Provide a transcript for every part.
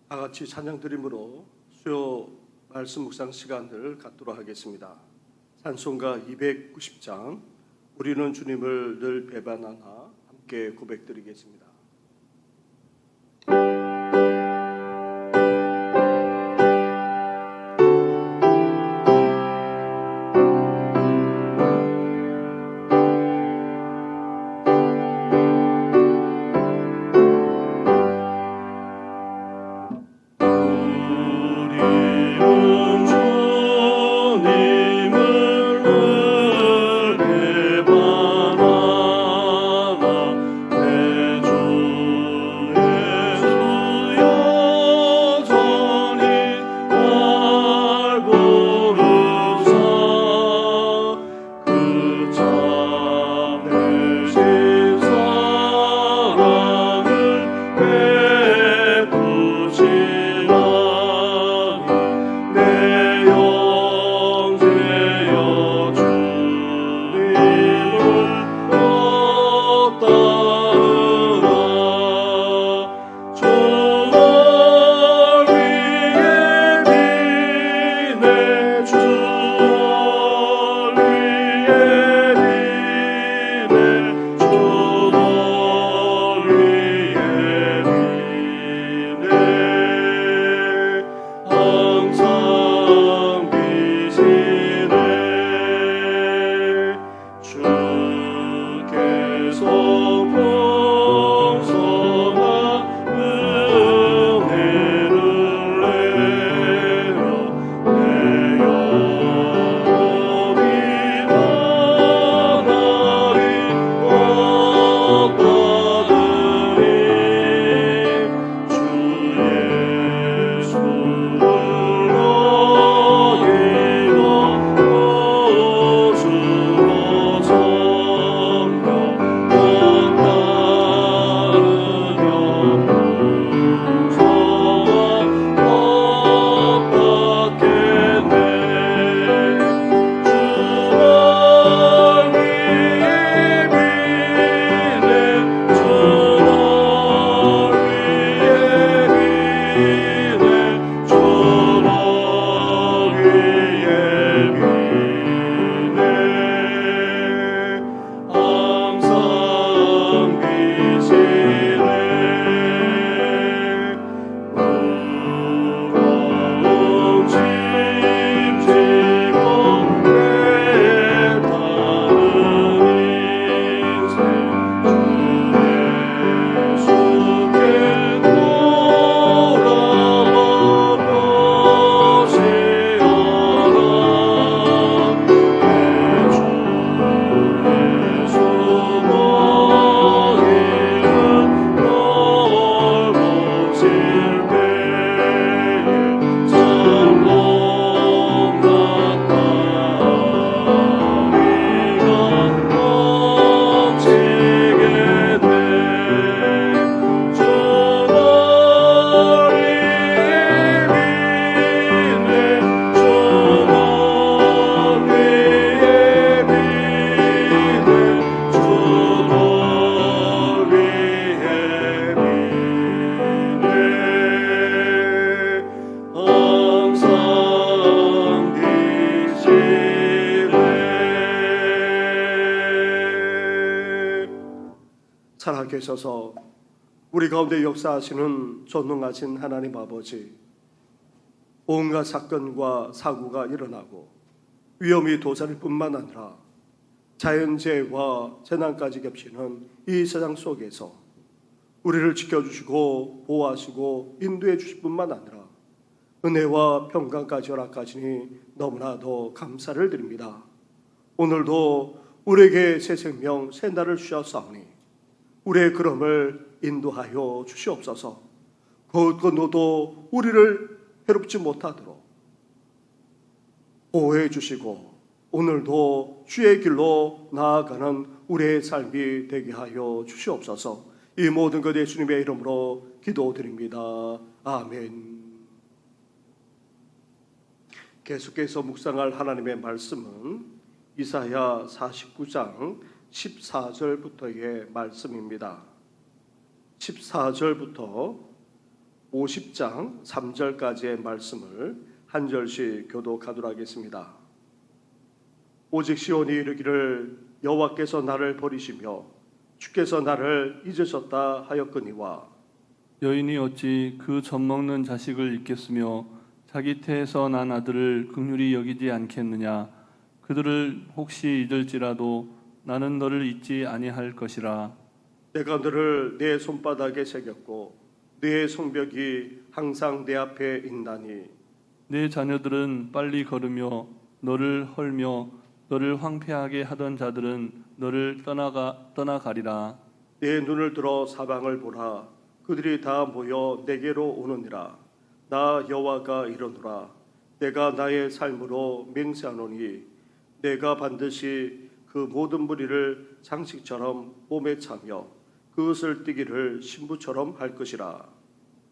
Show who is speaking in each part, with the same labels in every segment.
Speaker 1: 다 같이 찬양 드림으로 수요 말씀 묵상 시간을 갖도록 하겠습니다. 찬송가 290장 우리는 주님을 늘 배반하나 함께 고백드리겠습니다. 살아계셔서 우리 가운데 역사하시는 전능하신 하나님 아버지, 온갖 사건과 사고가 일어나고 위험이 도사릴 뿐만 아니라 자연재해와 재난까지 겹치는 이 세상 속에서 우리를 지켜주시고 보호하시고 인도해 주실 뿐만 아니라 은혜와 평강까지 허락하시니 너무나도 감사를 드립니다. 오늘도 우리에게 새 생명 새 날을 주셨사오니 우리의 걸음을 인도하여 주시옵소서. 곧 너도 우리를 해롭지 못하도록 보호해 주시고 오늘도 주의 길로 나아가는 우리의 삶이 되게 하여 주시옵소서. 이 모든 것 예수님의 이름으로 기도드립니다. 아멘. 계속해서 묵상할 하나님의 말씀은 이사야 49장 14절부터의 말씀입니다. 14절부터 50장 3절까지의 말씀을 한 절씩 교독하도록 하겠습니다. 오직 시온이 이르기를 여호와께서 나를 버리시며 주께서 나를 잊으셨다 하였거니와
Speaker 2: 여인이 어찌 그 젖먹는 자식을 잊겠으며 자기 태에서 난 아들을 긍휼히 여기지 않겠느냐. 그들을 혹시 잊을지라도 나는 너를 잊지 아니할 것이라.
Speaker 1: 내가 너를 내 손바닥에 새겼고 내 성벽이 항상 내 앞에 있나니
Speaker 2: 내 자녀들은 빨리 걸으며 너를 헐며 너를 황폐하게 하던 자들은 너를 떠나가리라.
Speaker 1: 내 눈을 들어 사방을 보라. 그들이 다 모여 내게로 오느니라. 나 여호와가 이르노라. 내가 나의 삶으로 맹세하노니 내가 반드시 그 모든 무리를 장식처럼 몸에 차며 그것을 띠기를 신부처럼 할 것이라.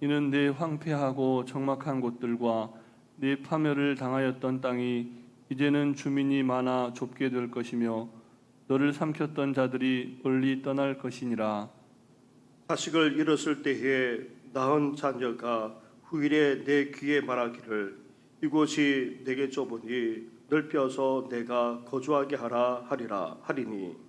Speaker 2: 이는 내 황폐하고 적막한 곳들과 내 파멸을 당하였던 땅이 이제는 주민이 많아 좁게 될 것이며 너를 삼켰던 자들이 멀리 떠날 것이니라.
Speaker 1: 자식을 잃었을 때에 낳은 자녀가 후일에 내 귀에 말하기를 이곳이 내게 좁으니 넓혀서 내가 거주하게 하라 하리니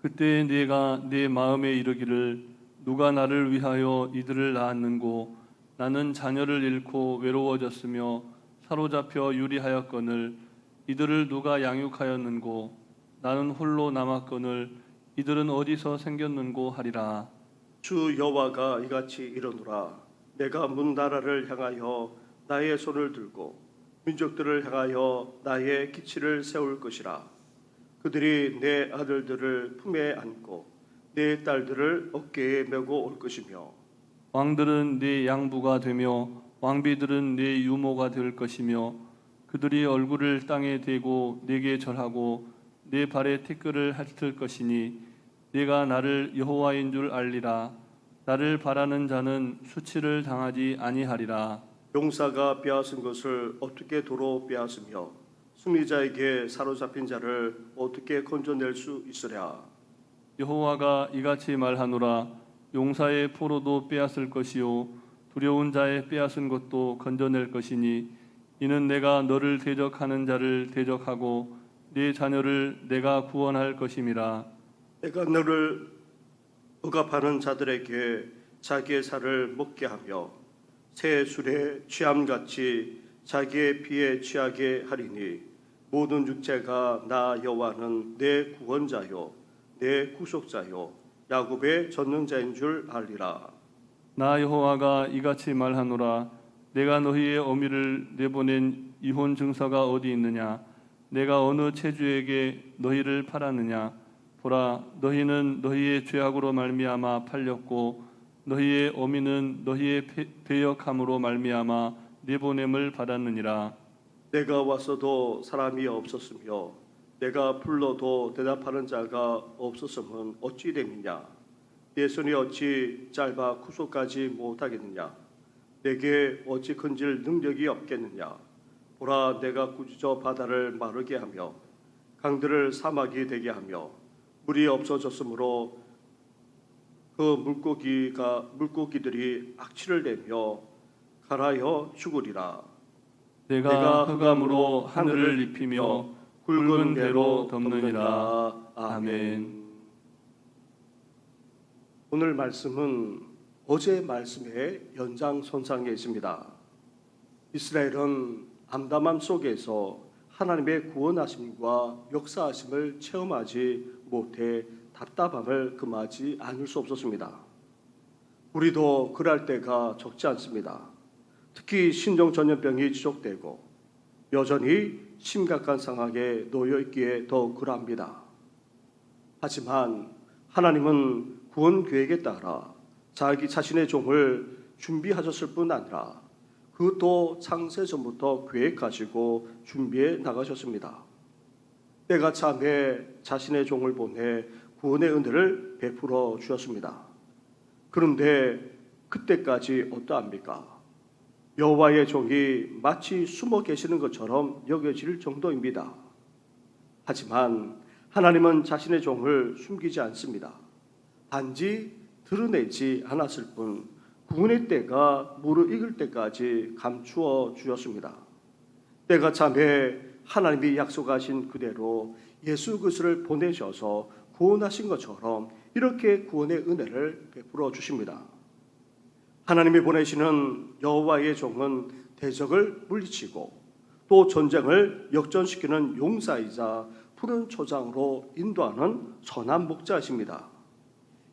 Speaker 2: 그때 내가 내 마음에 이르기를 누가 나를 위하여 이들을 낳았는고 나는 자녀를 잃고 외로워졌으며 사로잡혀 유리하였거늘 이들을 누가 양육하였는고 나는 홀로 남았거늘 이들은 어디서 생겼는고 하리라.
Speaker 1: 주 여호와가 이같이 이르노라. 내가 문 나라를 향하여 나의 손을 들고 민족들을 향하여 나의 기치를 세울 것이라. 그들이 내 아들들을 품에 안고 내 딸들을 어깨에 메고 올 것이며
Speaker 2: 왕들은 네 양부가 되며 왕비들은 네 유모가 될 것이며 그들이 얼굴을 땅에 대고 네게 절하고 네 발에 티끌을 핥을 것이니 네가 나를 여호와인 줄 알리라. 나를 바라는 자는 수치를 당하지 아니하리라.
Speaker 1: 용사가 빼앗은 것을 어떻게 도로 빼앗으며 승리자에게 사로잡힌 자를 어떻게 건져낼 수 있으랴.
Speaker 2: 여호와가 이같이 말하노라. 용사의 포로도 빼앗을 것이요 두려운 자의 빼앗은 것도 건져낼 것이니 이는 내가 너를 대적하는 자를 대적하고 네 자녀를 내가 구원할 것임이라.
Speaker 1: 내가 너를 억압하는 자들에게 자기의 살을 먹게 하며 새 술에 취함같이 자기의 피에 취하게 하리니 모든 육체가 나 여호와는 내 구원자요 내 구속자요 야곱의 전능자인 줄 알리라.
Speaker 2: 나 여호와가 이같이 말하노라. 내가 너희의 어미를 내보낸 이혼 증서가 어디 있느냐. 내가 어느 체주에게 너희를 팔았느냐. 보라, 너희는 너희의 죄악으로 말미암아 팔렸고 너희의 어미는 너희의 배역함으로 말미암아 내보냄을 받았느니라.
Speaker 1: 내가 왔어도 사람이 없었으며 내가 불러도 대답하는 자가 없었음은 어찌 됨이냐. 내 손이 어찌 짧아 구속하지 못하겠느냐. 내게 어찌 건질 능력이 없겠느냐. 보라, 내가 꾸짖어 바다를 마르게 하며 강들을 사막이 되게 하며 물이 없어졌으므로 그 물고기들이 악취를 내며 갈아여 죽으리라.
Speaker 2: 내가 흑암으로 하늘을 입히며 굵은 배로 덮느니라. 아멘.
Speaker 1: 오늘 말씀은 어제 말씀의 연장선상에 있습니다. 이스라엘은 암담함 속에서 하나님의 구원하심과 역사하심을 체험하지 못해 답답함을 금하지 않을 수 없었습니다. 우리도 그럴 때가 적지 않습니다. 특히 신종전염병이 지속되고 여전히 심각한 상황에 놓여 있기에 더 그러합니다. 하지만 하나님은 구원 계획에 따라 자기 자신의 종을 준비하셨을 뿐 아니라 그것도 창세전부터 계획하시고 준비해 나가셨습니다. 때가 참에 자신의 종을 보내 구원의 은혜를 베풀어 주셨습니다. 그런데 그때까지 어떠합니까? 여호와의 종이 마치 숨어 계시는 것처럼 여겨질 정도입니다. 하지만 하나님은 자신의 종을 숨기지 않습니다. 단지 드러내지 않았을 뿐 구원의 때가 무르익을 때까지 감추어 주셨습니다. 때가 참에 하나님이 약속하신 그대로 예수 그리스도를 보내셔서 구원하신 것처럼 이렇게 구원의 은혜를 베풀어 주십니다. 하나님이 보내시는 여호와의 종은 대적을 물리치고 또 전쟁을 역전시키는 용사이자 푸른 초장으로 인도하는 선한 목자이십니다.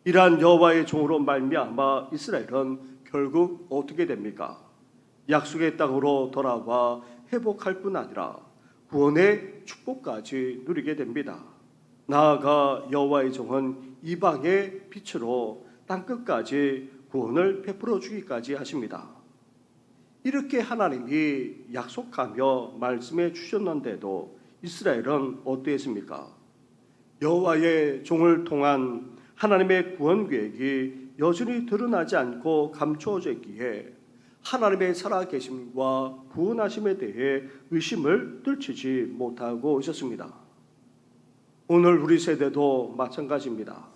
Speaker 1: 이러한 여호와의 종으로 말미암아 이스라엘은 결국 어떻게 됩니까? 약속의 땅으로 돌아와 회복할 뿐 아니라 구원의 축복까지 누리게 됩니다. 나아가 여호와의 종은 이방의 빛으로 땅끝까지 구원을 베풀어 주기까지 하십니다. 이렇게 하나님이 약속하며 말씀해 주셨는데도 이스라엘은 어떠했습니까? 여호와의 종을 통한 하나님의 구원 계획이 여전히 드러나지 않고 감추어져 있기에 하나님의 살아계심과 구원하심에 대해 의심을 떨치지 못하고 있었습니다. 오늘 우리 세대도 마찬가지입니다.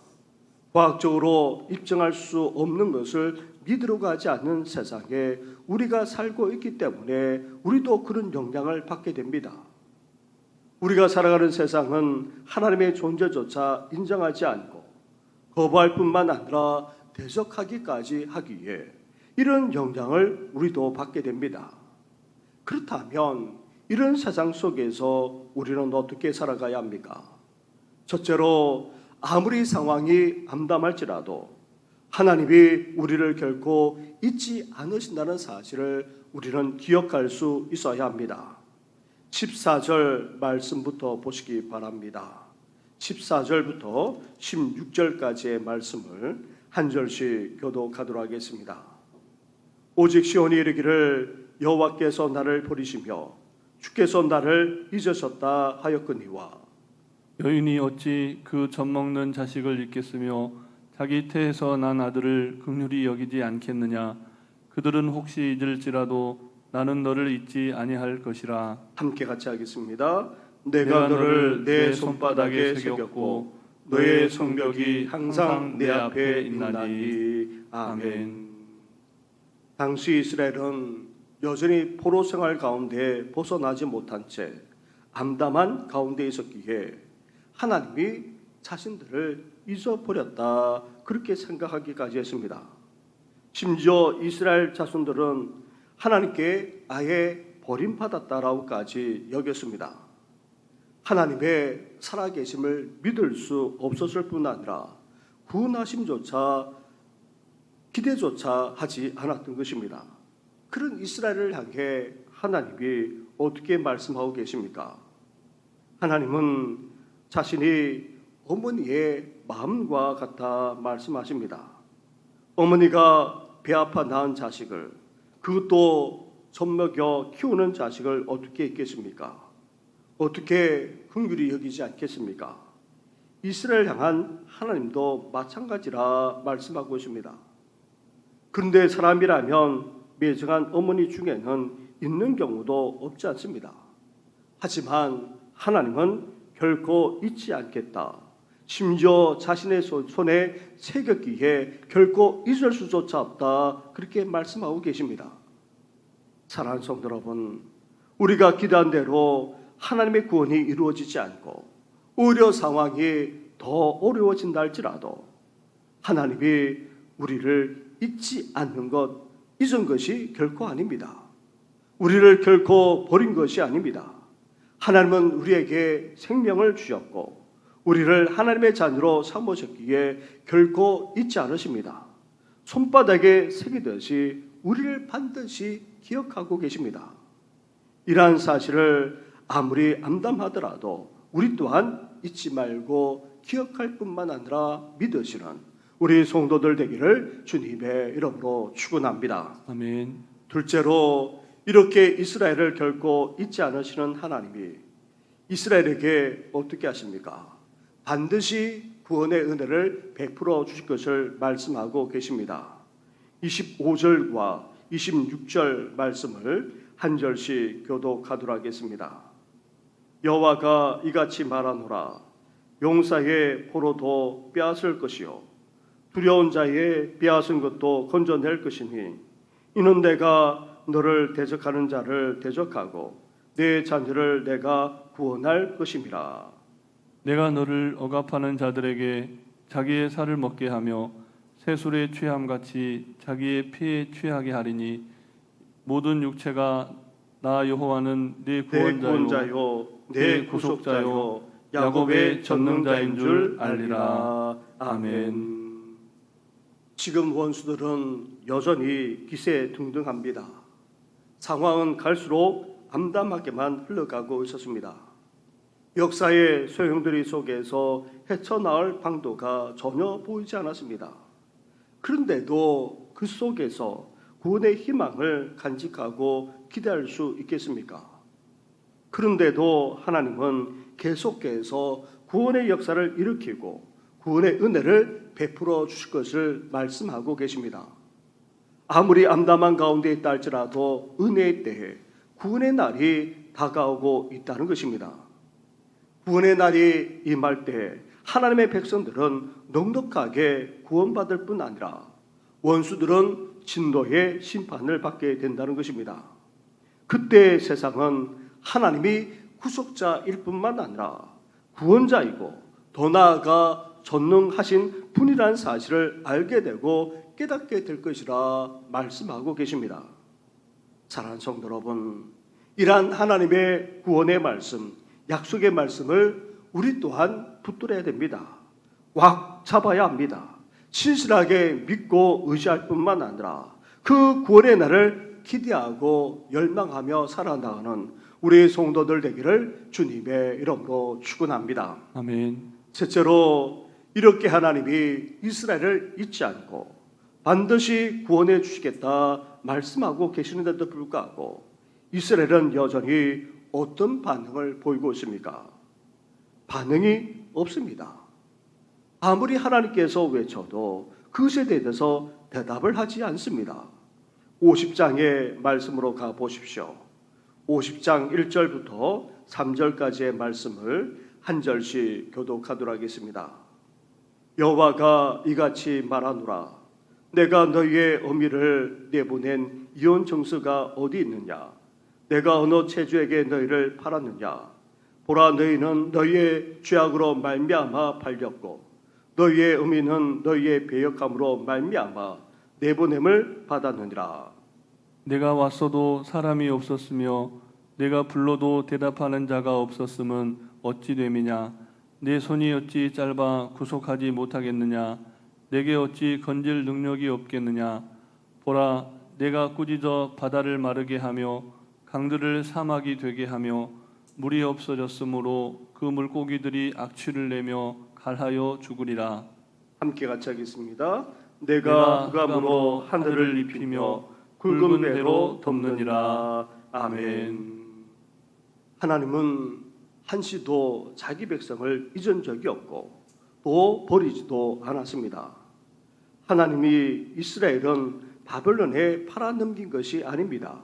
Speaker 1: 과학적으로 입증할 수 없는 것을 믿으러 가지 않는 세상에 우리가 살고 있기 때문에 우리도 그런 영향을 받게 됩니다. 우리가 살아가는 세상은 하나님의 존재조차 인정하지 않고 거부할 뿐만 아니라 대적하기까지 하기에 이런 영향을 우리도 받게 됩니다. 그렇다면 이런 세상 속에서 우리는 어떻게 살아가야 합니까? 첫째로 아무리 상황이 암담할지라도 하나님이 우리를 결코 잊지 않으신다는 사실을 우리는 기억할 수 있어야 합니다. 14절 말씀부터 보시기 바랍니다. 14절부터 16절까지의 말씀을 한 절씩 교독하도록 하겠습니다. 오직 시온이 이르기를 여호와께서 나를 버리시며 주께서 나를 잊으셨다 하였거니와
Speaker 2: 여인이 어찌 그 젖먹는 자식을 잊겠으며 자기 태에서 난 아들을 긍휼히 여기지 않겠느냐. 그들은 혹시 잊을지라도 나는 너를 잊지 아니할 것이라.
Speaker 1: 함께 같이 하겠습니다. 내가 너를 내 손바닥에 새겼고 너의 성벽이 항상 내 앞에 있나니. 아멘. 당시 이스라엘은 여전히 포로 생활 가운데 벗어나지 못한 채 암담한 가운데 있었기에 하나님이 자신들을 잊어버렸다 그렇게 생각하기까지 했습니다. 심지어 이스라엘 자손들은 하나님께 아예 버림받았다라고까지 여겼습니다. 하나님의 살아계심을 믿을 수 없었을 뿐 아니라 구원하심조차 기대조차 하지 않았던 것입니다. 그런 이스라엘을 향해 하나님이 어떻게 말씀하고 계십니까? 하나님은 자신이 어머니의 마음과 같아 말씀하십니다. 어머니가 배 아파 낳은 자식을, 그것도 젖먹여 키우는 자식을 어떻게 잊겠습니까? 어떻게 긍휼히 여기지 않겠습니까? 이스라엘 향한 하나님도 마찬가지라 말씀하고 있습니다. 그런데 사람이라면 매정한 어머니 중에는 있는 경우도 없지 않습니다. 하지만 하나님은 결코 잊지 않겠다. 심지어 자신의 손에 새겼기에 결코 잊을 수조차 없다. 그렇게 말씀하고 계십니다. 사랑하는 성도 여러분, 우리가 기도한 대로 하나님의 구원이 이루어지지 않고 오히려 상황이 더 어려워진다 할지라도 하나님이 우리를 잊지 않는 것, 잊은 것이 결코 아닙니다. 우리를 결코 버린 것이 아닙니다. 하나님은 우리에게 생명을 주셨고 우리를 하나님의 자녀로 삼으셨기에 결코 잊지 않으십니다. 손바닥에 새기듯이 우리를 반드시 기억하고 계십니다. 이러한 사실을 아무리 암담하더라도 우리 또한 잊지 말고 기억할 뿐만 아니라 믿으시는 우리 성도들 되기를 주님의 이름으로 축원합니다.
Speaker 2: 아멘.
Speaker 1: 둘째로 이렇게 이스라엘을 결코 잊지 않으시는 하나님이 이스라엘에게 어떻게 하십니까? 반드시 구원의 은혜를 베풀어 주실 것을 말씀하고 계십니다. 25절과 26절 말씀을 한 절씩 교독하도록 하겠습니다. 여호와가 이같이 말하노라. 용사의 포로도 빼앗을 것이요 두려운 자의 빼앗은 것도 건져낼 것이니 이는 내가 너를 대적하는 자를 대적하고 내 자녀를 내가 구원할 것임이라.
Speaker 2: 내가 너를 억압하는 자들에게 자기의 살을 먹게 하며 새술에 취함같이 자기의 피에 취하게 하리니 모든 육체가 나 여호와는 네
Speaker 1: 내
Speaker 2: 구원자요
Speaker 1: 구원자요 내 구속자요 야곱의 전능자인 줄 알리라. 아멘. 지금 원수들은 여전히 기세등등합니다. 상황은 갈수록 암담하게만 흘러가고 있었습니다. 역사의 소용돌이 속에서 헤쳐나올 방도가 전혀 보이지 않았습니다. 그런데도 그 속에서 구원의 희망을 간직하고 기대할 수 있겠습니까? 그런데도 하나님은 계속해서 구원의 역사를 일으키고 구원의 은혜를 베풀어 주실 것을 말씀하고 계십니다. 아무리 암담한 가운데 있다 할지라도 은혜의 때에 구원의 날이 다가오고 있다는 것입니다. 구원의 날이 임할 때 하나님의 백성들은 넉넉하게 구원받을 뿐 아니라 원수들은 진노의 심판을 받게 된다는 것입니다. 그때 세상은 하나님이 구속자일 뿐만 아니라 구원자이고 더 나아가 전능하신 분이라는 사실을 알게 되고 깨닫게 될 것이라 말씀하고 계십니다. 사랑하는 성도 여러분, 이러한 하나님의 구원의 말씀, 약속의 말씀을 우리 또한 붙들어야 됩니다. 꽉 잡아야 합니다. 신실하게 믿고 의지할 뿐만 아니라 그 구원의 날을 기대하고 열망하며 살아나가는 우리 성도들 되기를 주님의 이름으로 축원합니다.
Speaker 2: 아멘.
Speaker 1: 셋째로 이렇게 하나님이 이스라엘을 잊지 않고 반드시 구원해 주시겠다 말씀하고 계시는데도 불구하고 이스라엘은 여전히 어떤 반응을 보이고 있습니까? 반응이 없습니다. 아무리 하나님께서 외쳐도 그것에 대해서 대답을 하지 않습니다. 50장의 말씀으로 가보십시오. 50장 1절부터 3절까지의 말씀을 한 절씩 교독하도록 하겠습니다. 여호와가 이같이 말하노라. 내가 너희의 어미를 내보낸 이혼 정서가 어디 있느냐? 내가 어느 체주에게 너희를 팔았느냐? 보라, 너희는 너희의 죄악으로 말미암아 팔렸고 너희의 어미는 너희의 배역함으로 말미암아 내보냄을 받았느니라.
Speaker 2: 내가 왔어도 사람이 없었으며 내가 불러도 대답하는 자가 없었음은 어찌 됨이냐? 내 손이 어찌 짧아 구속하지 못하겠느냐? 내게 어찌 건질 능력이 없겠느냐? 보라, 내가 꾸짖어 바다를 마르게 하며 강들을 사막이 되게 하며 물이 없어졌으므로 그 물고기들이 악취를 내며 갈하여 죽으리라.
Speaker 1: 함께 같이 하겠습니다. 내가 흑암으로 하늘을 입히며 굵은 배로 덮느니라. 아멘. 하나님은 한시도 자기 백성을 잊은 적이 없고 또 버리지도 않았습니다. 하나님이 이스라엘은 바벨론에 팔아넘긴 것이 아닙니다.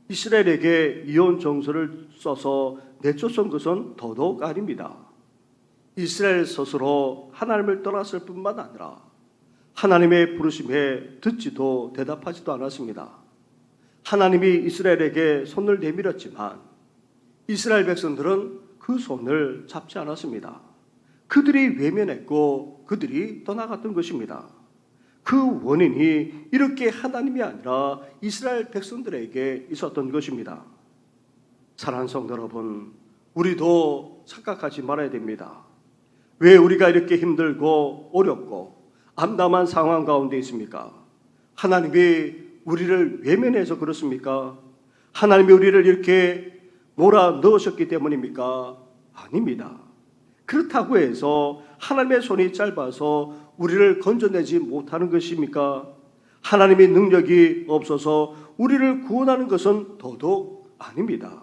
Speaker 1: 이스라엘에게 이혼 정서를 써서 내쫓은 것은 더더욱 아닙니다. 이스라엘 스스로 하나님을 떠났을 뿐만 아니라 하나님의 부르심에 듣지도 대답하지도 않았습니다. 하나님이 이스라엘에게 손을 내밀었지만 이스라엘 백성들은 그 손을 잡지 않았습니다. 그들이 외면했고 그들이 떠나갔던 것입니다. 그 원인이 이렇게 하나님이 아니라 이스라엘 백성들에게 있었던 것입니다. 사랑하는 성도 여러분, 우리도 착각하지 말아야 됩니다. 왜 우리가 이렇게 힘들고 어렵고 암담한 상황 가운데 있습니까? 하나님이 우리를 외면해서 그렇습니까? 하나님이 우리를 이렇게 몰아 넣으셨기 때문입니까? 아닙니다. 그렇다고 해서 하나님의 손이 짧아서 우리를 건져내지 못하는 것입니까? 하나님의 능력이 없어서 우리를 구원하는 것은 더더욱 아닙니다.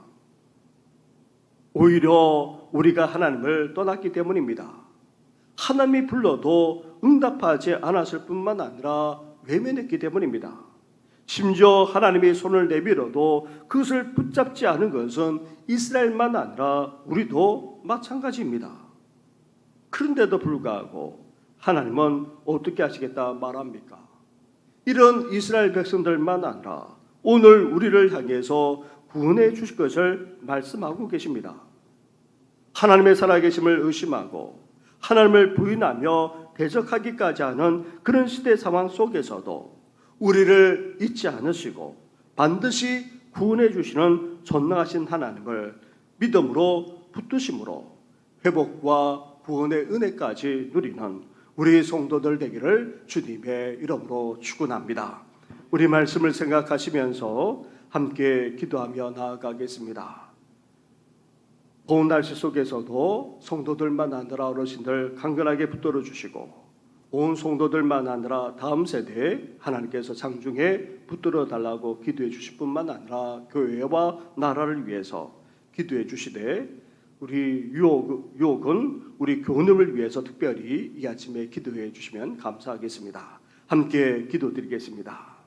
Speaker 1: 오히려 우리가 하나님을 떠났기 때문입니다. 하나님이 불러도 응답하지 않았을 뿐만 아니라 외면했기 때문입니다. 심지어 하나님이 손을 내밀어도 그것을 붙잡지 않은 것은 이스라엘만 아니라 우리도 마찬가지입니다. 그런데도 불구하고 하나님은 어떻게 하시겠다 말합니까? 이런 이스라엘 백성들만 아니라 오늘 우리를 향해서 구원해 주실 것을 말씀하고 계십니다. 하나님의 살아계심을 의심하고 하나님을 부인하며 대적하기까지 하는 그런 시대 상황 속에서도 우리를 잊지 않으시고 반드시 구원해 주시는 전능하신 하나님을 믿음으로 붙드심으로 회복과 구원의 은혜까지 누리는 우리 성도들 되기를 주님의 이름으로 축원합니다. 우리 말씀을 생각하시면서 함께 기도하며 나아가겠습니다. 더운 날씨 속에서도 성도들만 아니라 어르신들 강건하게 붙들어 주시고 온 성도들만 아니라 다음 세대에 하나님께서 장중에 붙들어 달라고 기도해 주실 뿐만 아니라 교회와 나라를 위해서 기도해 주시되 우리 유혹은 우리 교훈을 위해서 특별히 이 아침에 기도해 주시면 감사하겠습니다. 함께 기도드리겠습니다.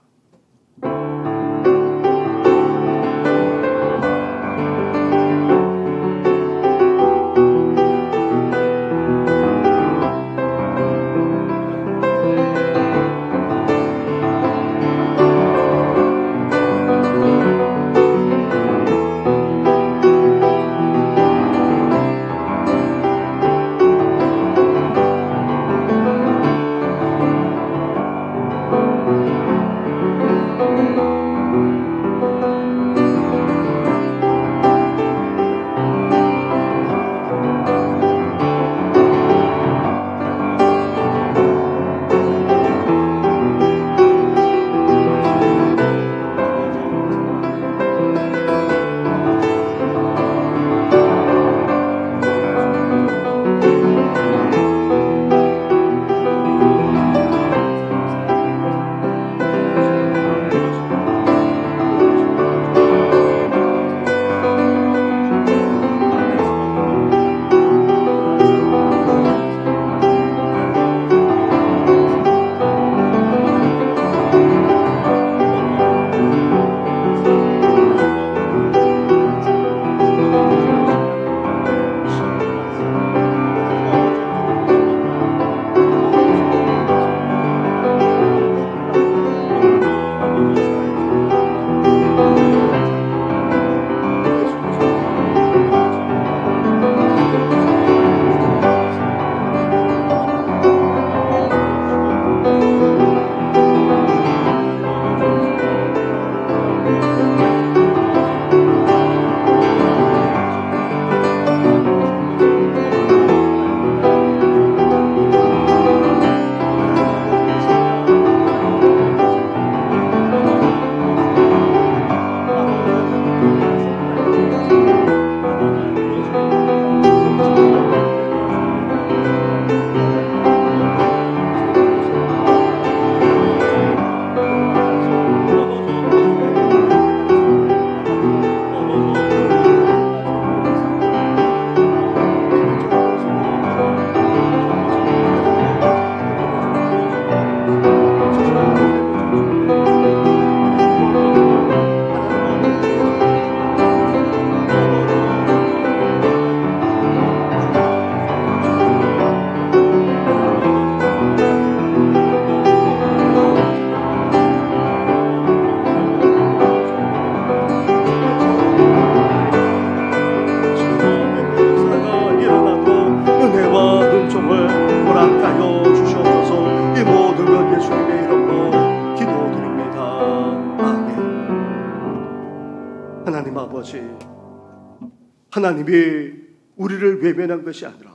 Speaker 1: 하나님이 우리를 외면한 것이 아니라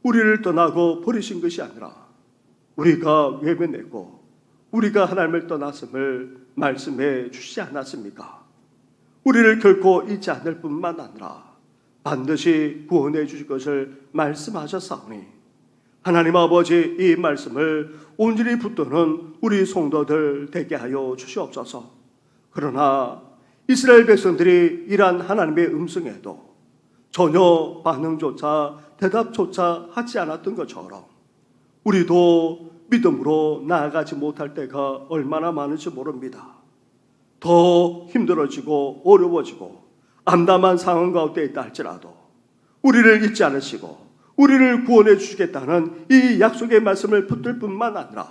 Speaker 1: 우리를 떠나고 버리신 것이 아니라 우리가 외면했고 우리가 하나님을 떠났음을 말씀해 주시지 않았습니까? 우리를 결코 잊지 않을 뿐만 아니라 반드시 구원해 주실 것을 말씀하셨사오니 하나님 아버지 이 말씀을 온전히 붙드는 우리 성도들 되게 하여 주시옵소서. 그러나 이스라엘 백성들이 이러한 하나님의 음성에도 전혀 반응조차 대답조차 하지 않았던 것처럼 우리도 믿음으로 나아가지 못할 때가 얼마나 많은지 모릅니다. 더 힘들어지고 어려워지고 암담한 상황 가운데 있다 할지라도 우리를 잊지 않으시고 우리를 구원해 주시겠다는 이 약속의 말씀을 붙들 뿐만 아니라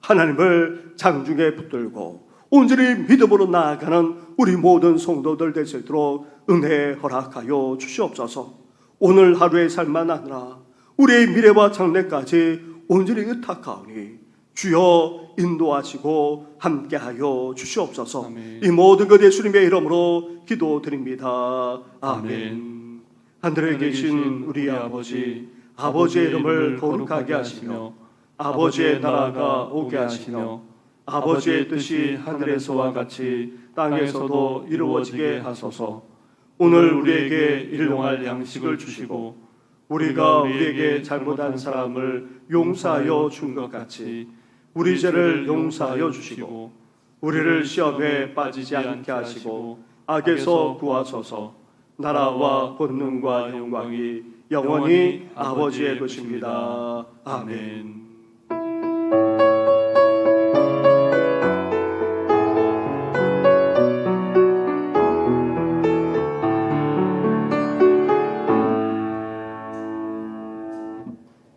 Speaker 1: 하나님을 장중에 붙들고 온전히 믿음으로 나아가는 우리 모든 성도들 될 수 있도록 은혜 허락하여 주시옵소서. 오늘 하루의 삶만 아니라 우리의 미래와 장래까지 온전히 의탁하오니 주여 인도하시고 함께하여 주시옵소서.
Speaker 2: 아멘.
Speaker 1: 이 모든 것 예수님의 이름으로 기도드립니다. 아멘.
Speaker 2: 아멘.
Speaker 1: 하늘에 계신 우리 아버지, 아버지의 이름을 거룩하게 하시며 아버지의 나라가 오게 하시며 아버지의 뜻이 하늘에서와 같이 땅에서도 이루어지게 하소서. 오늘 우리에게 일용할 양식을 주시고 우리가 우리에게 잘못한 사람을 용서하여 준 것 같이 우리 죄를 용서하여 주시고 우리를 시험에 빠지지 않게 하시고 악에서 구하소서. 나라와 권능과 영광이 영원히 아버지의 것입니다. 아멘.